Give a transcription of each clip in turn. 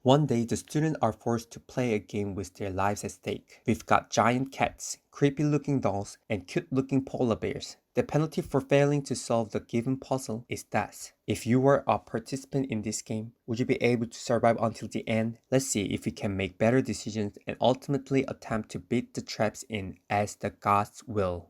One day, the students are forced to play a game with their lives at stake. We've got giant cats, creepy looking dolls, and cute looking polar bears. The penalty for failing to solve the given puzzle is death. If you were a participant in this game, would you be able to survive until the end? Let's see if we can make better decisions and ultimately attempt to beat the traps in as the gods will.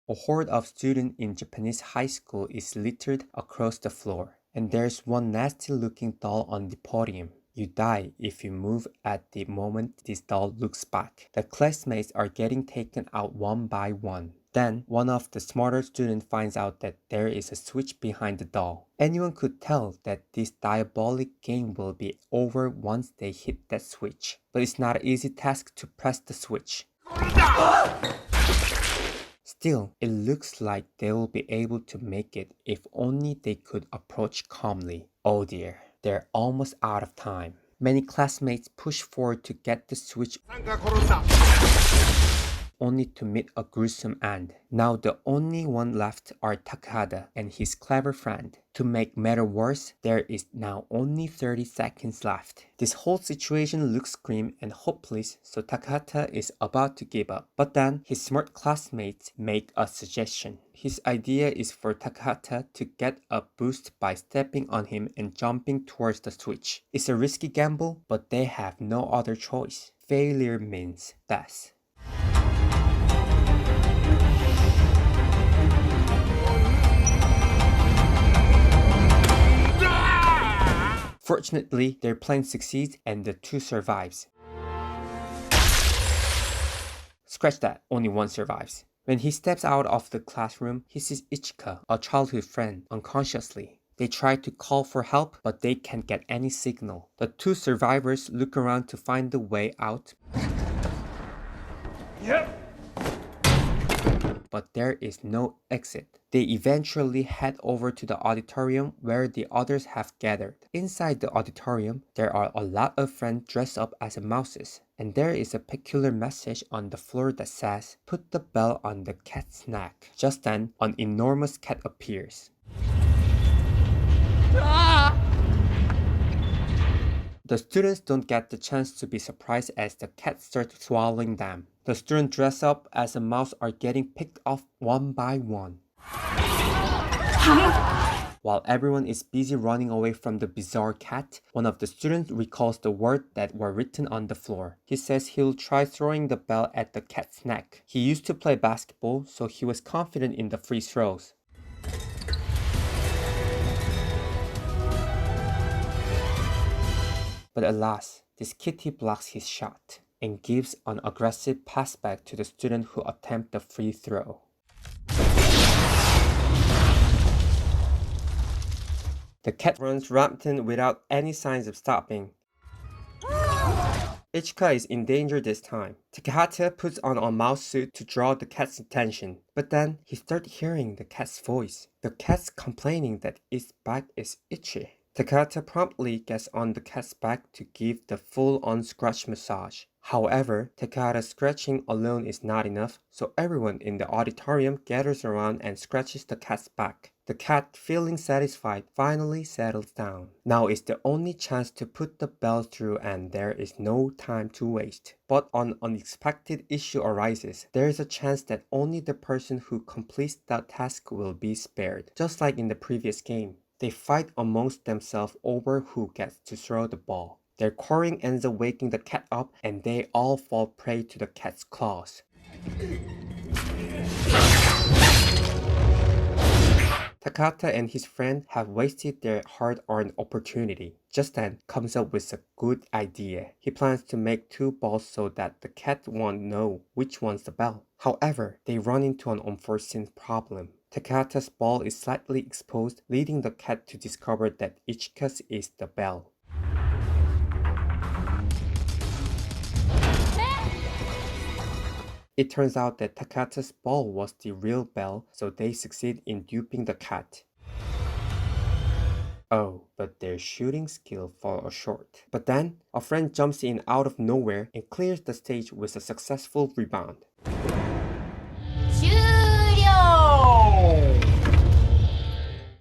A horde of students in Japanese high school is littered across the floor, and there's one nasty looking doll on the podium. You die if you move at the moment this doll looks back. The classmates are getting taken out one by one. Then, one of the smarter students finds out that there is a switch behind the doll. Anyone could tell that this diabolic game will be over once they hit that switch. But it's not an easy task to press the switch. Still, it looks like they will be able to make it if only they could approach calmly. Oh dear, they're almost out of time. Many classmates push forward to get the switch only to meet a gruesome end. Now the only one left are Takahata and his clever friend. To make matter worse, there is now only 30 seconds left. This whole situation looks grim and hopeless, so Takahata is about to give up. But then his smart classmates make a suggestion. His idea is for Takahata to get a boost by stepping on him and jumping towards the switch. It's a risky gamble, but they have no other choice. Failure means death. Fortunately, their plan succeeds and the two survives. Scratch that, only one survives. When he steps out of the classroom, he sees Ichika, a childhood friend, unconsciously. They try to call for help, but they can't get any signal. The two survivors look around to find the way out. But there is no exit. They eventually head over to the auditorium where the others have gathered. Inside the auditorium, there are a lot of friends dressed up as mouses. And there is a peculiar message on the floor that says, "Put the bell on the cat's neck." Just then, an enormous cat appears. The students don't get the chance to be surprised as the cat starts swallowing them. The students dressed up as a mouse are getting picked off one by one. While everyone is busy running away from the bizarre cat, one of the students recalls the words that were written on the floor. He says he'll try throwing the bell at the cat's neck. He used to play basketball, so he was confident in the free throws. But alas, this kitty blocks his shot and gives an aggressive pass back to the student who attempts the free throw. The cat runs rampant without any signs of stopping. Ichika is in danger this time. Takahata puts on a mouse suit to draw the cat's attention, but then he starts hearing the cat's voice. The cat's complaining that its back is itchy. Takahata promptly gets on the cat's back to give the full-on scratch massage. However, Takahata's scratching alone is not enough, so everyone in the auditorium gathers around and scratches the cat's back. The cat, feeling satisfied, finally settles down. Now is the only chance to put the bell through and there is no time to waste. But an unexpected issue arises. There is a chance that only the person who completes that task will be spared, just like in the previous game. They fight amongst themselves over who gets to throw the ball. Their quarreling ends up waking the cat up and they all fall prey to the cat's claws. Takahata and his friend have wasted their hard-earned opportunity. Just then comes up with a good idea. He plans to make two balls so that the cat won't know which one's the bell. However, they run into an unforeseen problem. Takahata's ball is slightly exposed, leading the cat to discover that Ichika's is the bell. It turns out that Takahata's ball was the real bell, so they succeed in duping the cat. Oh, but their shooting skill falls short. But then, a friend jumps in out of nowhere and clears the stage with a successful rebound.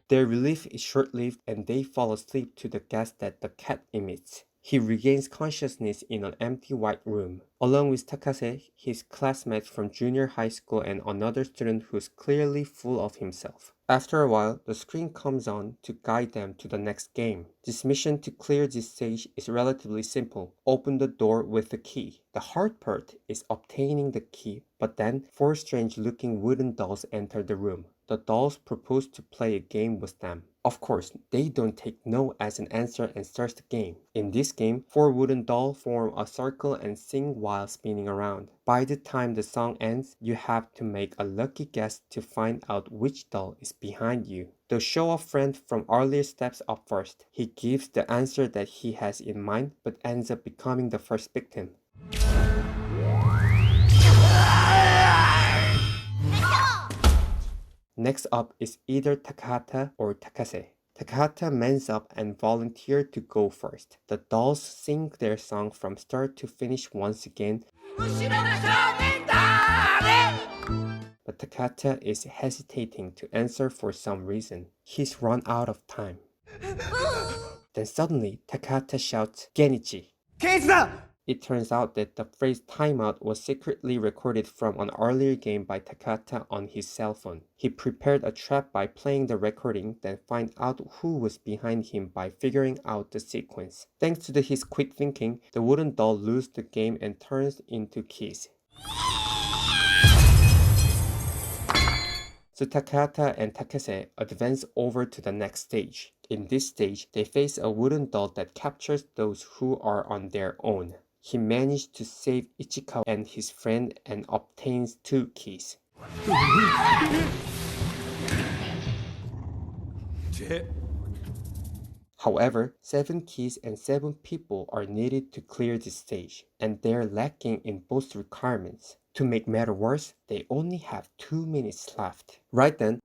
Their relief is short-lived and they fall asleep to the gas that the cat emits. He regains consciousness in an empty white room, along with Takase, his classmate from junior high school and another student who's clearly full of himself. After a while, the screen comes on to guide them to the next game. This mission to clear this stage is relatively simple. Open the door with the key. The hard part is obtaining the key, but then 4 strange-looking wooden dolls enter the room. The dolls propose to play a game with them. Of course, they don't take no as an answer and starts the game. In this game, 4 wooden dolls form a circle and sing while spinning around. By the time the song ends, you have to make a lucky guess to find out which doll is behind you. The show-off friend from earlier steps up first. He gives the answer that he has in mind, but ends up becoming the first victim. Next up is either Takahata or Takase. Takahata mans up and volunteers to go first. The dolls sing their song from start to finish once again, but Takahata is hesitating to answer for some reason. He's run out of time. Then suddenly, Takahata shouts, "Genichi!" It turns out that the phrase timeout was secretly recorded from an earlier game by Takahata on his cell phone. He prepared a trap by playing the recording, then find out who was behind him by figuring out the sequence. Thanks to his quick thinking, the wooden doll loses the game and turns into keys. So Takahata and Takase advance over to the next stage. In this stage, they face a wooden doll that captures those who are on their own. He managed to save Ichikawa and his friend and obtains 2 keys. However, 7 keys and 7 people are needed to clear this stage, and they're lacking in both requirements. To make matter worse, they only have 2 minutes left. Right then,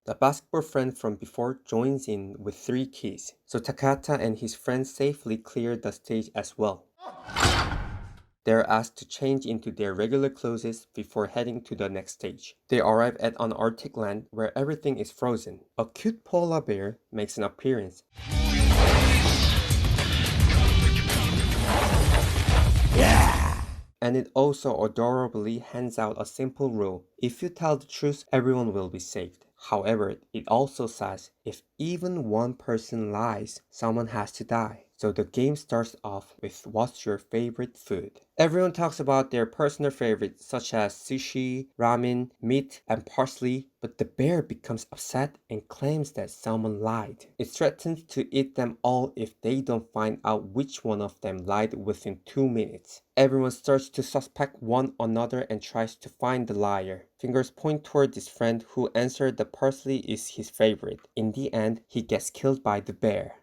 the basketball friend from before joins in with 3 keys, so Takahata and his friends safely clear the stage as well. They're asked to change into their regular clothes before heading to the next stage. They arrive at an Arctic land where everything is frozen. A cute polar bear makes an appearance. And it also adorably hands out a simple rule. If you tell the truth, everyone will be saved. However, it also says, if even one person lies, someone has to die. So the game starts off with what's your favorite food? Everyone talks about their personal favorites such as sushi, ramen, meat, and parsley, but the bear becomes upset and claims that someone lied. It threatens to eat them all if they don't find out which one of them lied within 2 minutes. Everyone starts to suspect one another and tries to find the liar. Fingers point toward his friend who answered that parsley is his favorite. In the end, he gets killed by the bear.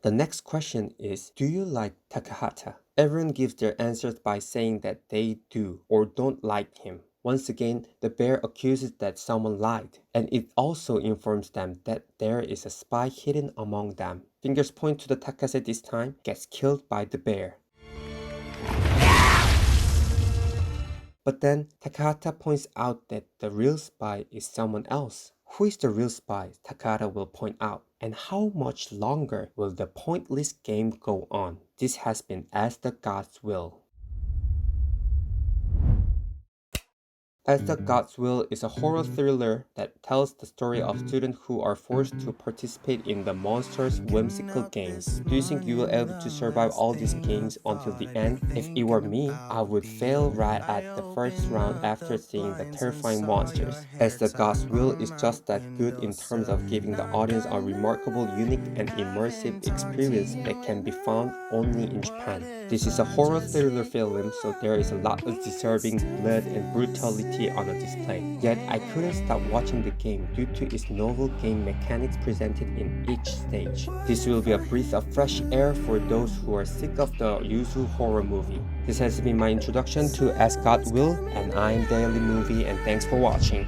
The next question is, do you like Takahata? Everyone gives their answers by saying that they do or don't like him. Once again, the bear accuses that someone lied, and it also informs them that there is a spy hidden among them. Fingers point to the Takase this time, gets killed by the bear. But then Takahata points out that the real spy is someone else. Who is the real spy? Takahata will point out. And how much longer will the pointless game go on? This has been As the Gods Will. As the Gods Will is a horror thriller that tells the story of students who are forced to participate in the monster's whimsical games. Do you think you will be able to survive all these games until the end? If it were me, I would fail right at the first round after seeing the terrifying monsters. As the Gods Will is just that good in terms of giving the audience a remarkable, unique, and immersive experience that can be found only in Japan. This is a horror thriller film, so there is a lot of disturbing blood and brutality on a display. Yet I couldn't stop watching the game due to its novel game mechanics presented in each stage. This will be a breath of fresh air for those who are sick of the usual horror movie. This has been my introduction to As God Will, and I'm Daily Movie, and thanks for watching.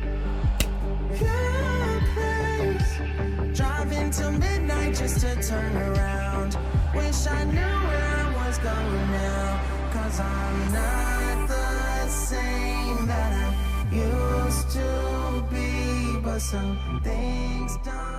Driving till midnight just to turn around. Wish I knew where I was going now, 'cause I'm not the same that I used to be, but some things don't